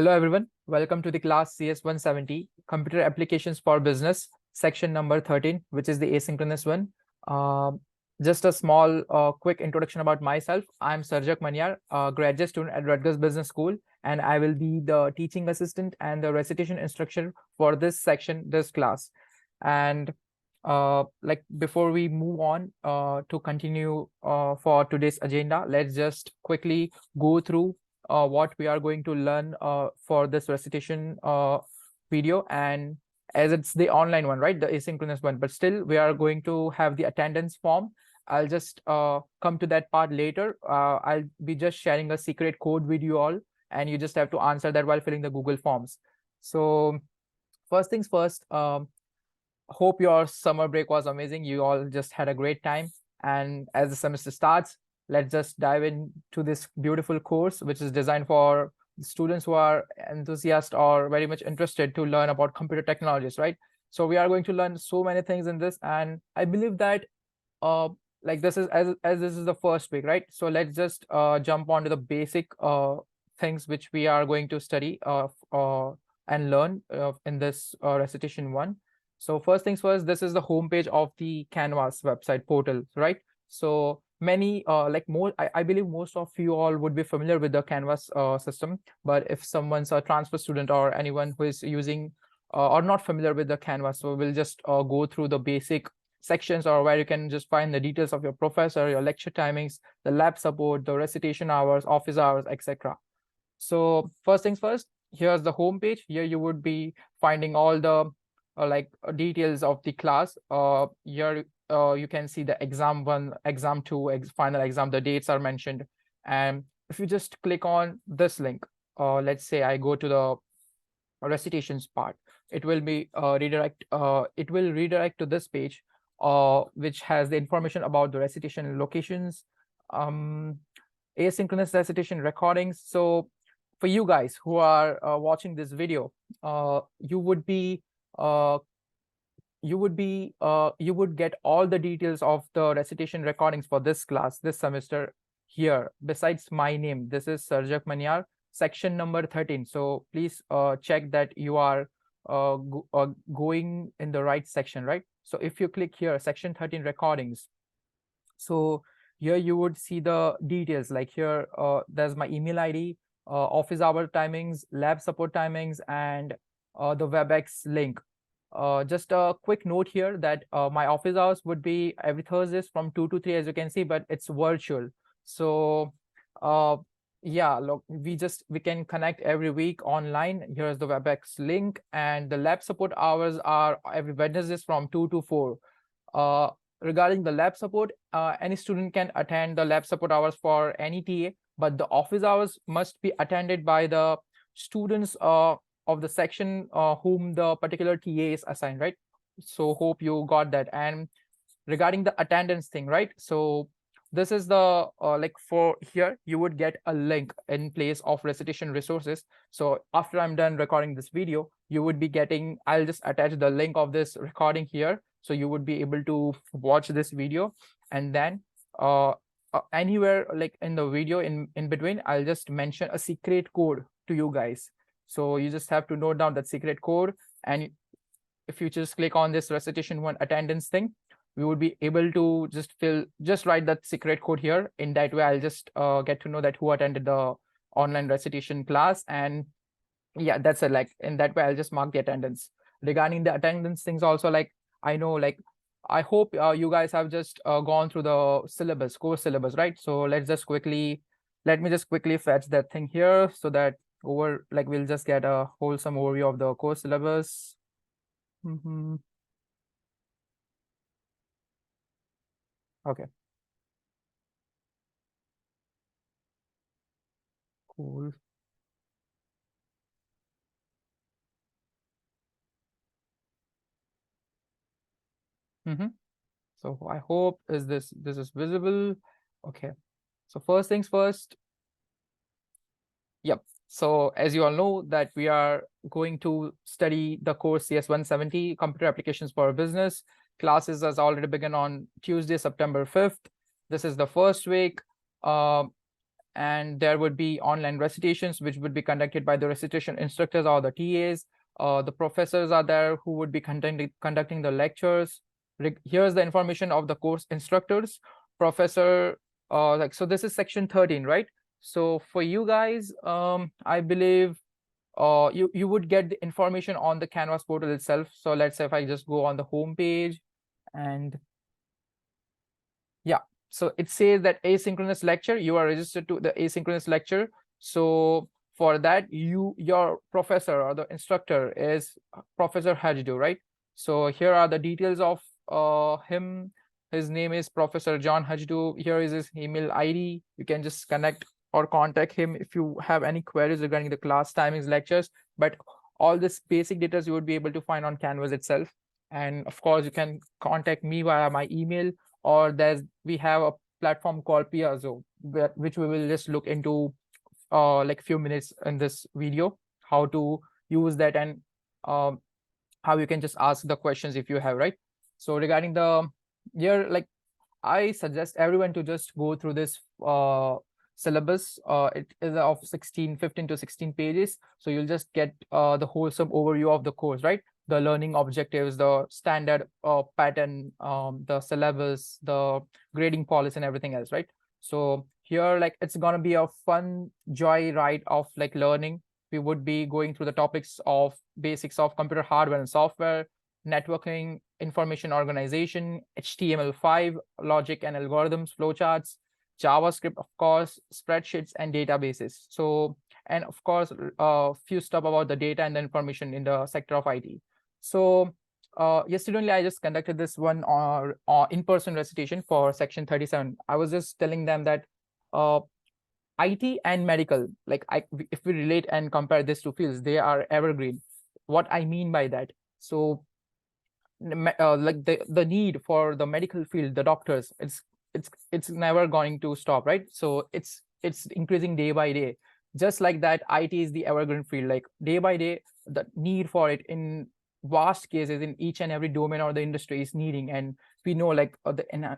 Hello everyone, welcome to the class CS170, Computer Applications for Business, section number 13, which is the asynchronous one. Just a small quick introduction about myself. I'm Sarjak Manyar, a graduate student at Rutgers Business School, and I will be the teaching assistant and the recitation instructor for this section, this class. And before we move on to continue for today's agenda, let's just quickly go through what we are going to learn for this recitation video. And as it's the online one, right, the asynchronous one, but still we are going to have the attendance form. I'll just come to that part later. I'll be just sharing a secret code with you all, and you just have to answer that while filling the Google Forms. So first things first, hope your summer break was amazing. You all just had a great time. And as the semester starts, let's just dive into this beautiful course, which is designed for students who are enthusiastic or very much interested to learn about computer technologies, right? So we are going to learn so many things in this, and I believe that this is as this is the first week, right? So let's just jump onto the basic things which we are going to study and learn in this recitation one. So first things first, this is the homepage of the Canvas website portal, right? So many I believe most of you all would be familiar with the Canvas system, but if someone's a transfer student or anyone who is using or not familiar with the Canvas, so we'll just go through the basic sections, or where you can just find the details of your professor, your lecture timings, the lab support, the recitation hours, office hours, etc. So first things first, here's the home page. Here you would be finding all the details of the class. Here you can see the exam 1, exam 2, final exam, the dates are mentioned. And if you just click on this link, let's say I go to the recitations part, it will be redirect to this page, which has the information about the recitation locations, asynchronous recitation recordings. So for you guys who are watching this video, you would get all the details of the recitation recordings for this class this semester here. Besides my name, this is Sarjak Manyar, section number 13. So please check that you are going in the right section, right? So if you click here, section 13 recordings, so here you would see the details. Like here, there's my email ID, office hour timings, lab support timings, and the WebEx link. Just a quick note here that my office hours would be every Thursdays from 2 to 3, as you can see, but it's virtual. So yeah, look, we can connect every week online. Here's the WebEx link, and the lab support hours are every Wednesdays from 2 to 4. Regarding the lab support, any student can attend the lab support hours for any TA, but the office hours must be attended by the students of the section whom the particular TA is assigned, right? So hope you got that. And regarding the attendance thing, right? So this is the for here you would get a link in place of recitation resources. So after I'm done recording this video, you would be getting, I'll just attach the link of this recording here, so you would be able to watch this video. And then anywhere like in the video in between, I'll just mention a secret code to you guys. So you just have to note down that secret code, and if you just click on this recitation one attendance thing, we would be able to just write that secret code here. In that way, I'll just get to know that who attended the online recitation class. And yeah, that's it. Like in that way, I'll just mark the attendance. Regarding the attendance things also, like I know, like I hope you guys have just gone through the syllabus, course syllabus, right? So let me just quickly fetch that thing here, so that we'll just get a wholesome overview of the course syllabus. Okay. Cool. So I hope this is visible. Okay. So first things first. Yep. So as you all know that we are going to study the course CS170, Computer Applications for Business. Classes has already begun on Tuesday, September 5th. This is the first week. and there would be online recitations, which would be conducted by the recitation instructors or the TAs. The professors are there who would be conducting the lectures. Here's the information of the course instructors, professor. So this is section 13, right? So for you guys, I believe you would get the information on the Canvas portal itself. So let's say if I just go on the home page, and yeah, so it says that asynchronous lecture, you are registered to the asynchronous lecture. So for that, your professor or the instructor is Professor Hajdu, right? So here are the details of him. His name is Professor John Hajdu. Here is his email ID. You can just connect or contact him if you have any queries regarding the class timings, lectures. But all this basic data you would be able to find on Canvas itself. And of course, you can contact me via my email, or we have a platform called Piazzo, which we will just look into like a few minutes in this video, how to use that, and how you can just ask the questions if you have, right? So regarding the here, like I suggest everyone to just go through this syllabus. It is of 15 to 16 pages. So you'll just get the wholesome overview of the course, right? The learning objectives, the standard pattern, the syllabus, the grading policy, and everything else, right? So here, like, it's gonna be a fun joy ride of like learning. We would be going through the topics of basics of computer hardware and software, networking, information organization, HTML5, logic and algorithms, flowcharts, JavaScript, of course, spreadsheets and databases. So, and of course, a few stuff about the data and the information in the sector of IT. So yesterday only I just conducted this one in-person recitation for section 37. I was just telling them that IT and medical, like if we relate and compare these two fields, they are evergreen. What I mean by that, so like the need for the medical field, the doctors, it's never going to stop, right? So it's increasing day by day. Just like that, IT is the evergreen field. Like day by day, the need for it in vast cases in each and every domain or the industry is needing. And we know, like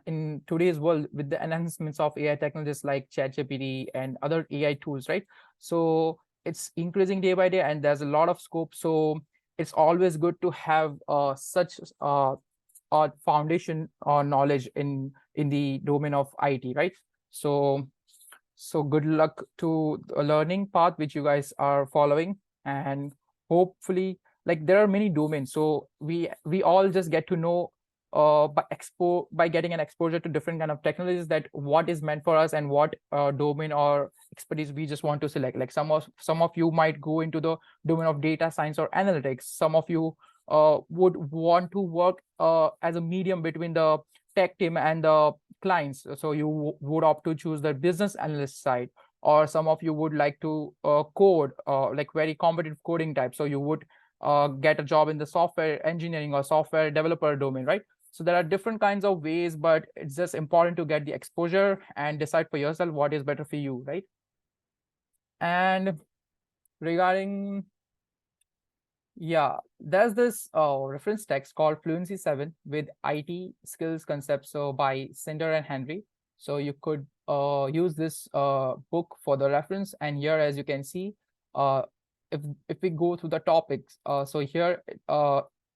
in today's world, with the enhancements of AI technologies like ChatGPT and other AI tools, right? So it's increasing day by day, and there's a lot of scope. So it's always good to have such foundation or knowledge in the domain of IT, right? So good luck to the learning path which you guys are following, and hopefully, like, there are many domains, so we all just get to know by getting an exposure to different kind of technologies, that what is meant for us and what domain or expertise we just want to select. Like some of you might go into the domain of data science or analytics. Some of you would want to work as a medium between the tech team and the clients, so you would opt to choose the business analyst side. Or some of you would like to code, like very competitive coding type, so you would get a job in the software engineering or software developer domain, right? So there are different kinds of ways, but it's just important to get the exposure and decide for yourself what is better for you, right? And regarding, yeah, there's this reference text called Fluency 7 with IT skills concepts, so by Cinder and Henry. So you could use this book for the reference. And here, as you can see, if we go through the topics, so here,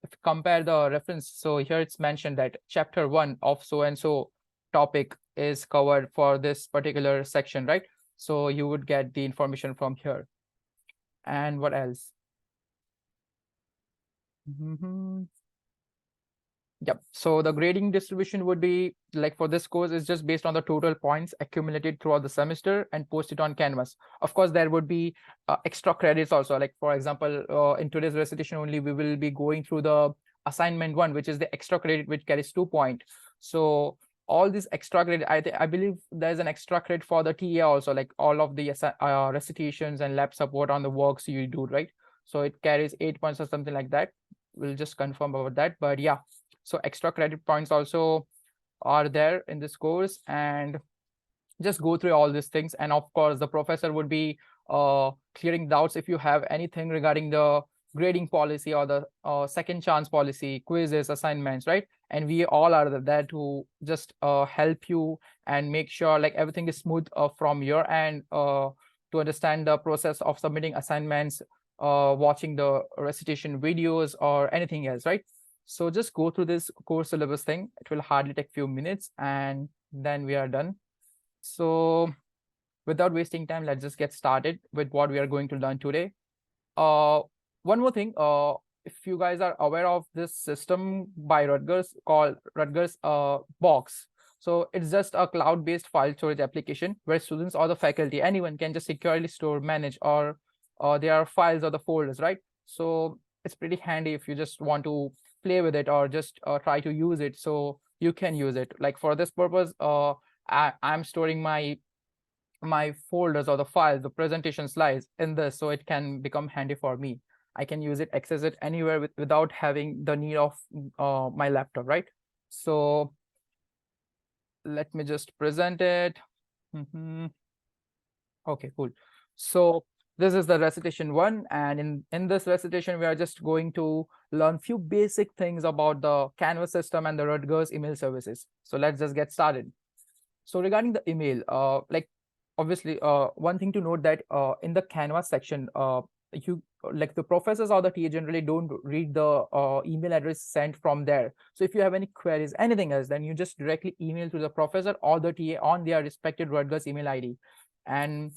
if you compare the reference, so here it's mentioned that chapter 1 of so and so topic is covered for this particular section, right? So you would get the information from here. And what else? Yep. So the grading distribution would be like for this course is just based on the total points accumulated throughout the semester and posted on Canvas. Of course, there would be extra credits also. Like, for example, in today's recitation only, we will be going through the assignment 1, which is the extra credit, which carries 2 points. So all these extra credit, I believe there's an extra credit for the TA also, like all of the recitations and lab support on the works you do, right? So it carries 8 points or something like that. We'll just confirm about that. But yeah, so extra credit points also are there in this course, and just go through all these things. And of course, the professor would be clearing doubts if you have anything regarding the grading policy or the second chance policy, quizzes, assignments, right? and we all are there to just help you and make sure like everything is smooth from your end, to understand the process of submitting assignments, watching the recitation videos or anything else, right? So just go through this course syllabus thing. It will hardly take few minutes and then we are done. So without wasting time, let's just get started with what we are going to learn today. One more thing, if you guys are aware of this system by Rutgers called Rutgers Box. So it's just a cloud-based file storage application where students or the faculty, anyone can just securely store, manage, or their files or the folders, right? So it's pretty handy if you just want to play with it or just try to use it. So you can use it. Like for this purpose, I'm storing my folders or the files, the presentation slides in this, so it can become handy for me. I can use it, access it anywhere without having the need of my laptop, right? So let me just present it. Okay, cool. So this is the recitation 1, and in this recitation, we are just going to learn few basic things about the Canvas system and the Rutgers email services. So let's just get started. So regarding the email, like obviously, one thing to note that in the Canvas section, you like the professors or the TA generally don't read the email address sent from there. So if you have any queries, anything else, then you just directly email to the professor or the TA on their respected Rutgers email ID. And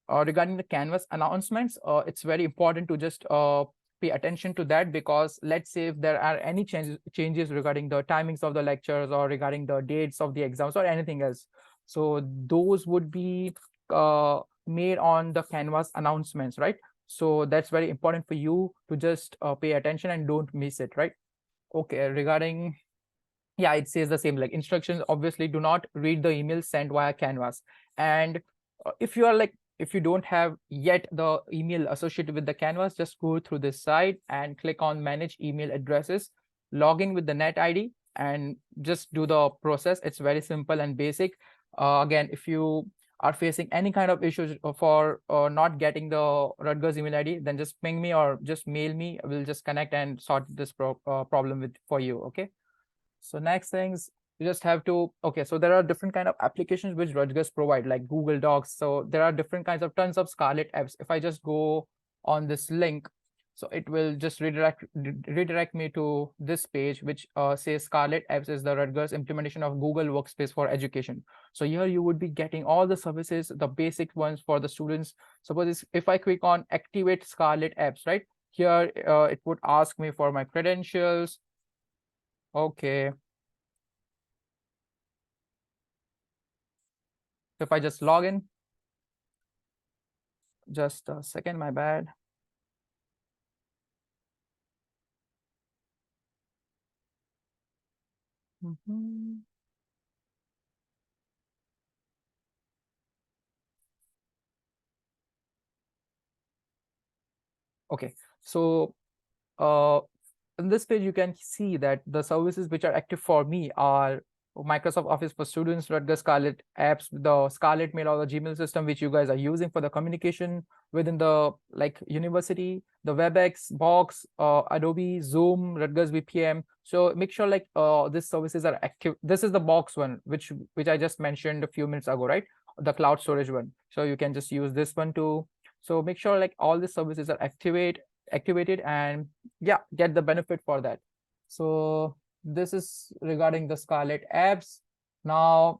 regarding the Canvas announcements, it's very important to just pay attention to that, because let's say if there are any changes regarding the timings of the lectures or regarding the dates of the exams or anything else, so those would be made on the Canvas announcements, right? So that's very important for you to just pay attention and don't miss it, right? Okay, regarding, yeah, it says the same, like instructions, obviously do not read the email sent via Canvas. And if you are like, if you don't have yet the email associated with the Canvas, just go through this site and click on manage email addresses, log in with the net ID, and just do the process. It's very simple and basic. Again, if you are facing any kind of issues for not getting the Rutgers email ID, then just ping me or just mail me. We'll just connect and sort this problem with for you. Okay. So next things, you just have to, okay, so there are different kind of applications which Rutgers provide, like Google Docs. So there are different kinds of tons of Scarlet apps. If I just go on this link, so it will just redirect me to this page, which says Scarlet Apps is the Rutgers implementation of Google Workspace for education. So here you would be getting all the services, the basic ones for the students. Suppose if I click on activate Scarlet Apps, right? Here it would ask me for my credentials. Okay. If I just log in, just a second, my bad. Okay, so in this page, you can see that the services which are active for me are Microsoft Office for Students, Rutgers Scarlet apps, the Scarlet Mail or the Gmail system, which you guys are using for the communication within the like university, the WebEx, Box, Adobe, Zoom, Rutgers VPN. So make sure like these services are active. This is the Box one, which I just mentioned a few minutes ago, right? The cloud storage one. So you can just use this one too. So make sure like all the services are activated and yeah, get the benefit for that. So this is regarding the Scarlet apps. Now,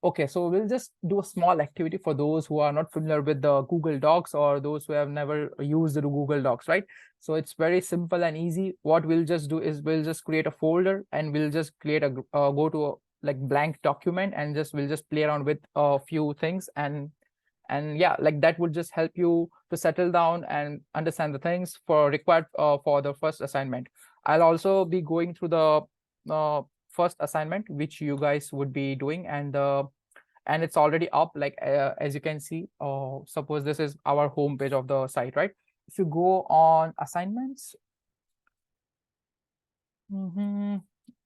okay, so we'll just do a small activity for those who are not familiar with the Google Docs or those who have never used the Google Docs, right? So it's very simple and easy. What we'll just do is we'll just create a folder and we'll just create a go to a like blank document and we'll just play around with a few things, and yeah, like that would just help you to settle down and understand the things for required for the first assignment. I'll also be going through the first assignment which you guys would be doing, and it's already up, like as you can see. Suppose this is our home page of the site, right? If you go on assignments,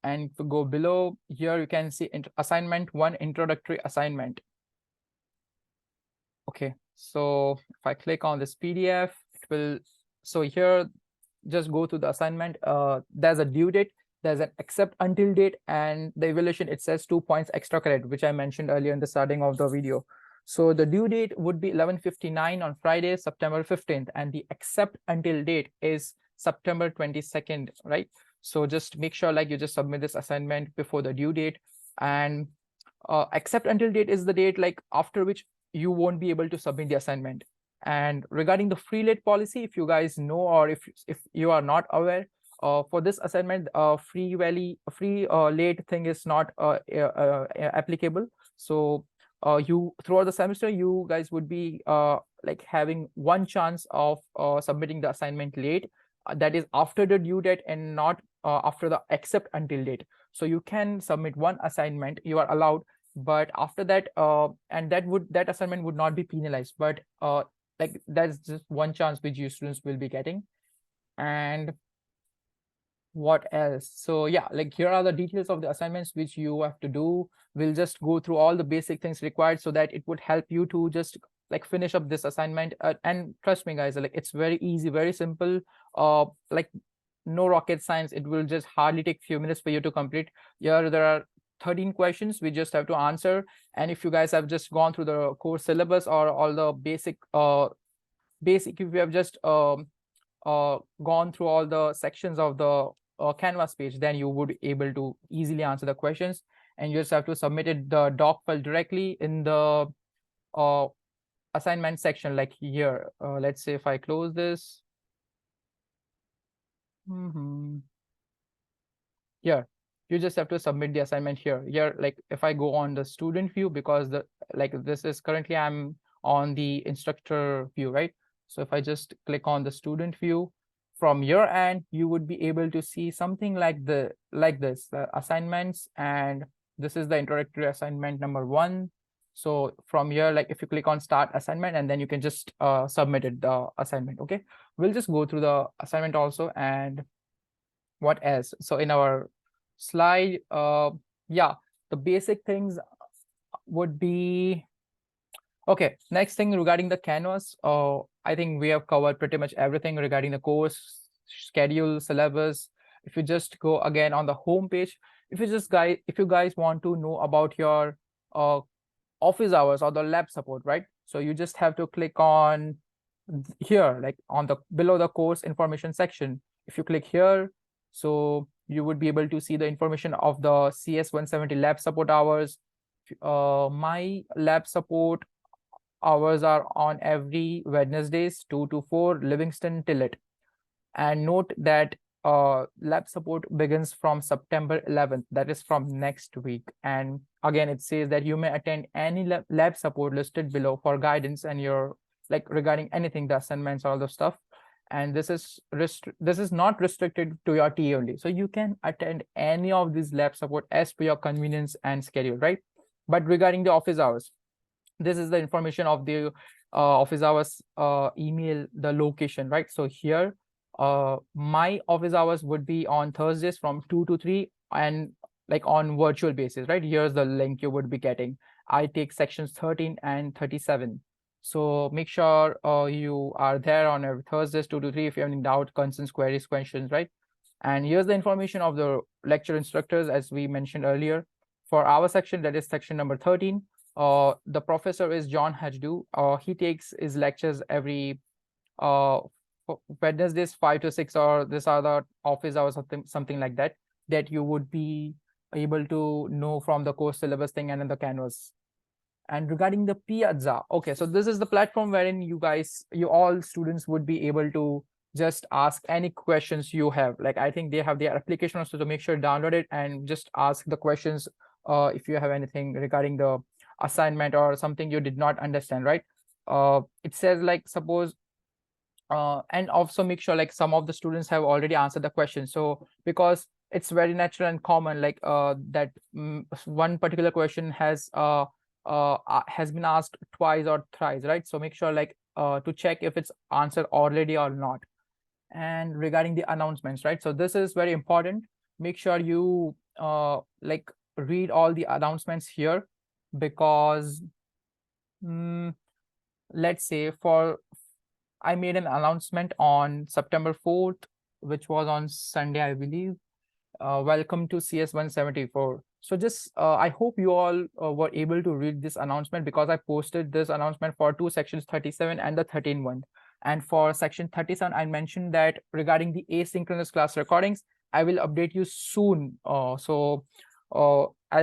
and to go below here, you can see assignment 1, introductory assignment. Okay, so if I click on this PDF, it will, so here, just go to the assignment. There's a due date. there's an accept until date, and the evaluation, it says 2 points extra credit, which I mentioned earlier in the starting of the video. So the due date would be 11:59 on Friday, September 15th, and the accept until date is September 22nd, right? So just make sure like you just submit this assignment before the due date. And accept until date is the date like after which you won't be able to submit the assignment. And regarding the free late policy, if you guys know, or if you are not aware, for this assignment, free late thing is not applicable. So you throughout the semester, you guys would be like having one chance of submitting the assignment late, that is after the due date and not after the accept until date. So you can submit one assignment, you are allowed, but after that, and that assignment would not be penalized, but like that's just one chance which you students will be getting. And what else? So yeah, like here are the details of the assignments which you have to do. We'll just go through all the basic things required so that it would help you to just like finish up this assignment. And trust me guys, like it's very easy, very simple, like no rocket science. It will just hardly take few minutes for you to complete. Here there are 13 questions we just have to answer. And if you guys have just gone through the course syllabus or all the basic if you have just gone through all the sections of the Canvas page, then you would be able to easily answer the questions. And you just have to submit it the doc file directly in the assignment section, like here. Let's say if I close this. Here, you just have to submit the assignment here. Here, like if I go on the student view, because the like this is currently I'm on the instructor view, right? So if I just click on the student view, from your end, you would be able to see something like the assignments, and this is the introductory assignment number 1. So from here, like if you click on start assignment, and then you can just submit it, the assignment. Okay, we'll just go through the assignment also. And what else? So in our slide, yeah, the basic things would be okay. Next thing regarding the Canvas, I think we have covered pretty much everything regarding the course schedule, syllabus. If you just go again on the home page, if you guys want to know about your office hours or the lab support, right? So you just have to click on here, like on the below the course information section. If you click here, so you would be able to see the information of the CS170 lab support hours. My lab support hours are on every Wednesdays 2 to 4, Livingston Tillet. And note that lab support begins from September 11th, that is from next week. And again, it says that you may attend any lab support listed below for guidance and your like regarding anything, the assignments, all the stuff. And this is not restricted to your TA only. So you can attend any of these lab support as per your convenience and schedule, right? But regarding the office hours, this is the information of the office hours email, the location, right? So here my office hours would be on Thursdays from 2 to 3, and like on virtual basis, right? Here's the link you would be getting. I take sections 13 and 37. So make sure you are there on every Thursdays 2 to 3 if you have any doubt, concerns, queries, questions, right? And here's the information of the lecture instructors, as we mentioned earlier. For our section, that is section number 13, the professor is John Hajdu. He takes his lectures every Wednesdays 5 to 6, or these are the office hours, something like that, that you would be able to know from the course syllabus thing and in the Canvas. And regarding the Piazza, okay, so this is the platform wherein you all students would be able to just ask any questions you have. Like I think they have their application also, to make sure download it and just ask the questions if you have anything regarding the assignment or something you did not understand, right? It says like suppose and also make sure like some of the students have already answered the question. So because it's very natural and common, like that one particular question has been asked twice or thrice, right? So make sure like to check if it's answered already or not. And regarding the announcements, right? So this is very important. Make sure you like read all the announcements here, because let's say I made an announcement on September 4th, which was on Sunday, I believe. welcome to CS174. So just I hope you all were able to read this announcement, because I posted this announcement for two sections, 37 and the 13 one. And for section 37, I mentioned that regarding the asynchronous class recordings, I will update you soon. I'll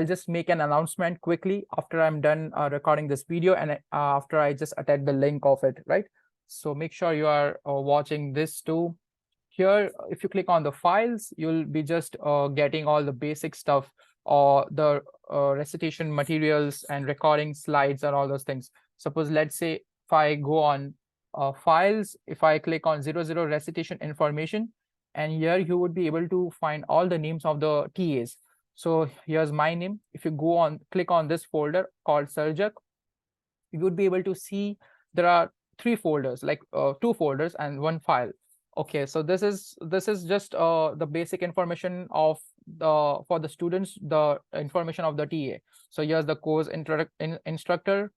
just make an announcement quickly after I'm done recording this video, and after I just attach the link of it, right? So make sure you are watching this too. Here, if you click on the files, you'll be just getting all the basic stuff, or the recitation materials and recording slides and all those things. Suppose, let's say, if I go on files, if I click on 00 recitation information, and here you would be able to find all the names of the TAs. So here's my name. If you go on, click on this folder called Sarjak, you would be able to see there are three folders, like two folders and one file. Okay, so this is just the basic information of the for the students, the information of the TA. So here's the course instructor,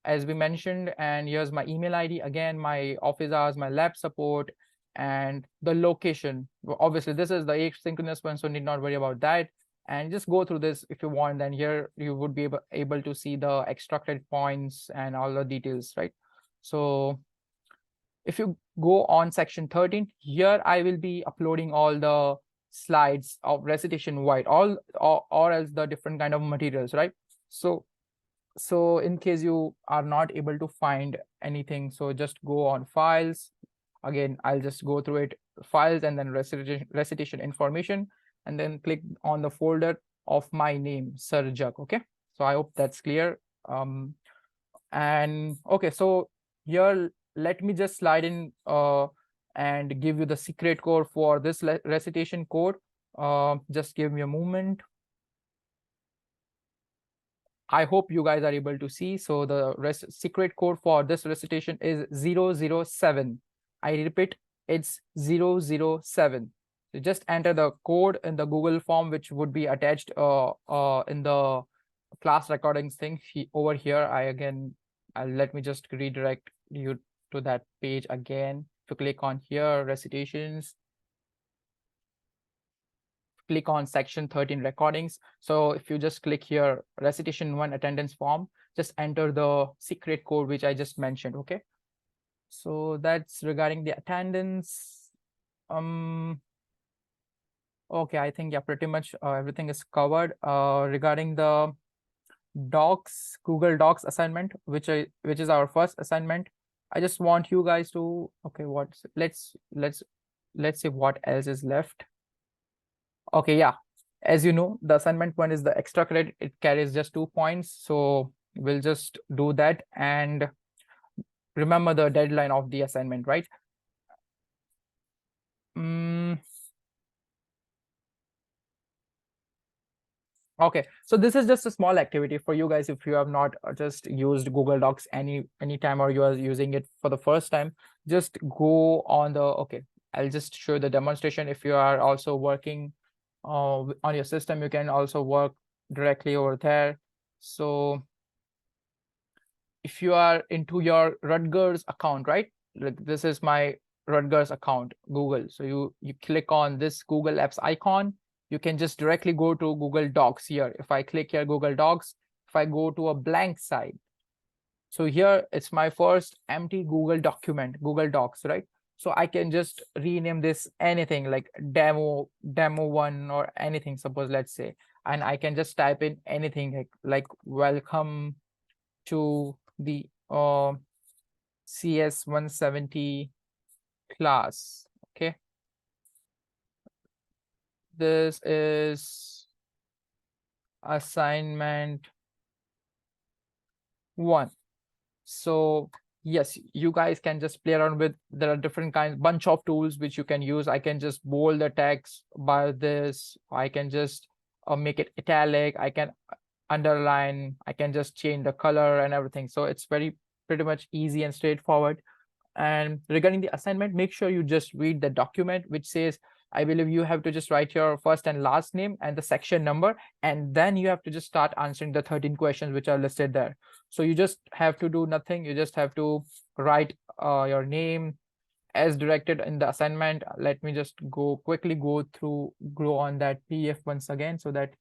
as we mentioned, and here's my email ID, again my office hours, my lab support, and the location. Obviously this is the asynchronous one, so need not worry about that. And just go through this if you want, then here you would be able to see the extracted points and all the details, right? So if you go on section 13, here I will be uploading all the slides of recitation white, or else the different kind of materials, right? So in case you are not able to find anything, so just go on files. Again, I'll just go through it, files, and then recitation information, and then click on the folder of my name, Sarjak. Okay, so I hope that's clear. And okay, so here let me just slide in and give you the secret code for this recitation code. Just give me a moment. I hope you guys are able to see. So the secret code for this recitation is 007. I repeat, it's 007. So just enter the code in the Google form, which would be attached in the class recordings thing over here. Let me just redirect you to that page again. To click on here, recitations, click on section 13 recordings. So if you just click here, recitation 1 attendance form, just enter the secret code which I just mentioned. Okay, so that's regarding the attendance. Okay, I think, yeah, pretty much everything is covered. Regarding the docs, Google Docs assignment, which is our first assignment, I just want you guys to, okay, let's see what else is left. Okay, yeah, as you know, the assignment one is the extra credit. It carries just 2 points, so we'll just do that. And remember the deadline of the assignment, right? Okay, so this is just a small activity for you guys. If you have not just used Google Docs anytime, or you are using it for the first time, just go on the, okay, I'll just show the demonstration. If you are also working on your system, you can also work directly over there. So if you are into your Rutgers account, right? Like, this is my Rutgers account, Google. So you click on this Google Apps icon. You can just directly go to Google Docs here. If I click here, Google Docs, if I go to a blank side, so here it's my first empty Google document, Google Docs, right? So I can just rename this anything, like demo 1 or anything, suppose, let's say, and I can just type in anything like welcome to the CS170 class. Okay, this is assignment 1. So yes, you guys can just play around with, there are different kinds, bunch of tools which you can use. I can just bold the text by this. I can just make it italic. I can underline. I can just change the color and everything. So it's pretty much easy and straightforward. And regarding the assignment, make sure you just read the document, which says, I believe you have to just write your first and last name and the section number, and then you have to just start answering the 13 questions which are listed there. So you just have to do nothing. You just have to write your name, as directed in the assignment. Let me just quickly go on that PDF once again so that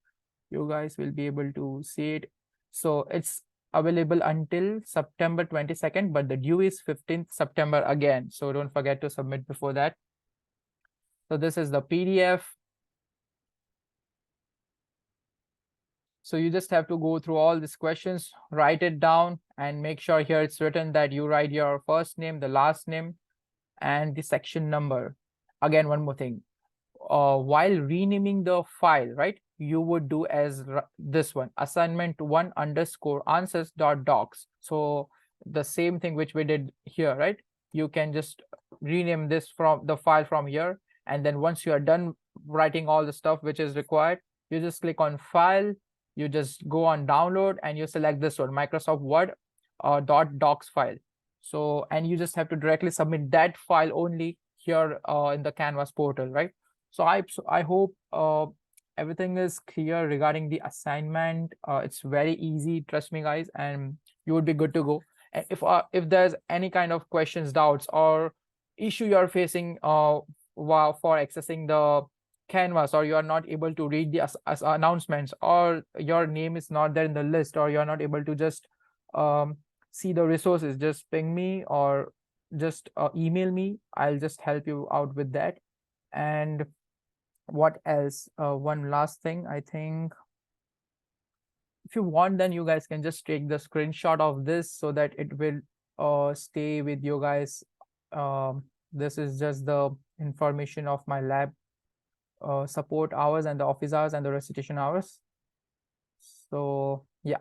you guys will be able to see it. So it's available until September 22nd, but the due is 15th September again. So don't forget to submit before that. So this is the PDF. So you just have to go through all these questions, write it down, and make sure here it's written that you write your first name, the last name, and the section number. Again, one more thing. While renaming the file, right, you would do as this one, assignment1 underscore answers dot docs. So the same thing which we did here, right? You can just rename this from the file from here. And then once you are done writing all the stuff which is required, you just click on file, you just go on download, and you select this one, Microsoft Word .docs file. So, and you just have to directly submit that file only here in the Canvas portal, right? So I hope everything is clear regarding the assignment. It's very easy, trust me, guys, and you would be good to go. And if there's any kind of questions, doubts, or issue you're facing for accessing the Canvas, or you are not able to read the announcements, or your name is not there in the list, or you're not able to just see the resources, just ping me or just email me. I'll just help you out with that. And what else? One last thing, I think if you want, then you guys can just take the screenshot of this so that it will stay with you guys. This is just the information of my lab support hours and the office hours and the recitation hours. So yeah,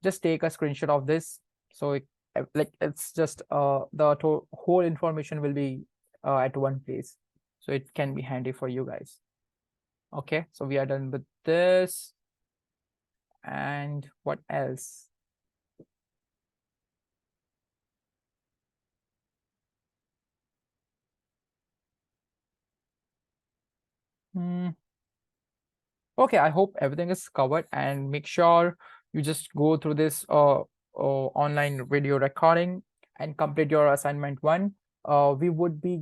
just take a screenshot of this. So it's just the whole information will be at one place. So it can be handy for you guys. Okay, so we are done with this. And what else? Okay, I hope everything is covered, and make sure you just go through this online video recording and complete your assignment 1. We would be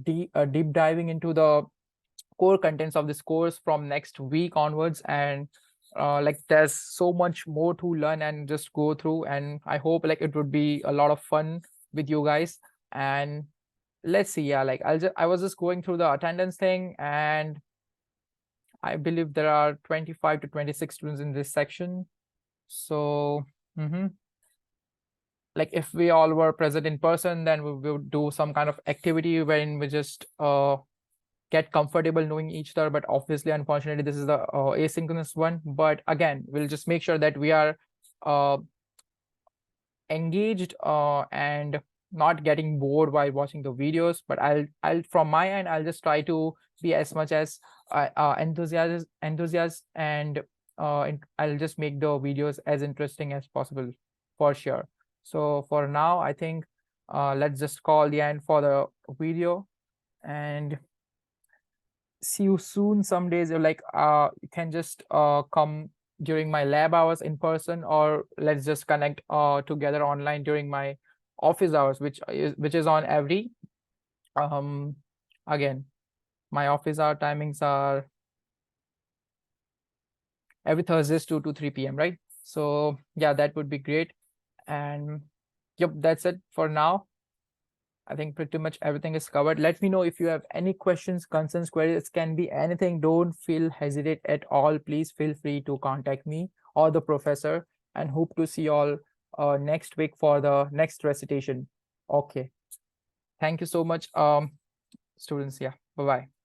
deep diving into the core contents of this course from next week onwards, and like there's so much more to learn and just go through, and I hope like it would be a lot of fun with you guys. And let's see, yeah, like I was just going through the attendance thing, and I believe there are 25 to 26 students in this section. So like if we all were present in person, then we would do some kind of activity wherein we just get comfortable knowing each other. But obviously, unfortunately, this is the asynchronous one. But again, we'll just make sure that we are engaged and not getting bored while watching the videos. But I'll from my end, I'll just try to be as much as enthusiast, and I'll just make the videos as interesting as possible, for sure. So for now, I think let's just call the end for the video, and see you soon. Some days you're like you can just come during my lab hours in person, or let's just connect together online during my office hours, which is on every again, my office hour timings are every Thursdays 2 to 3 p.m, right? So yeah, that would be great. And yep, that's it for now. I think pretty much everything is covered. Let me know if you have any questions, concerns, queries. It can be anything. Don't feel hesitate at all. Please feel free to contact me or the professor, and hope to see you all next week for the next recitation. Okay. Thank you so much, students. Yeah. Bye-bye.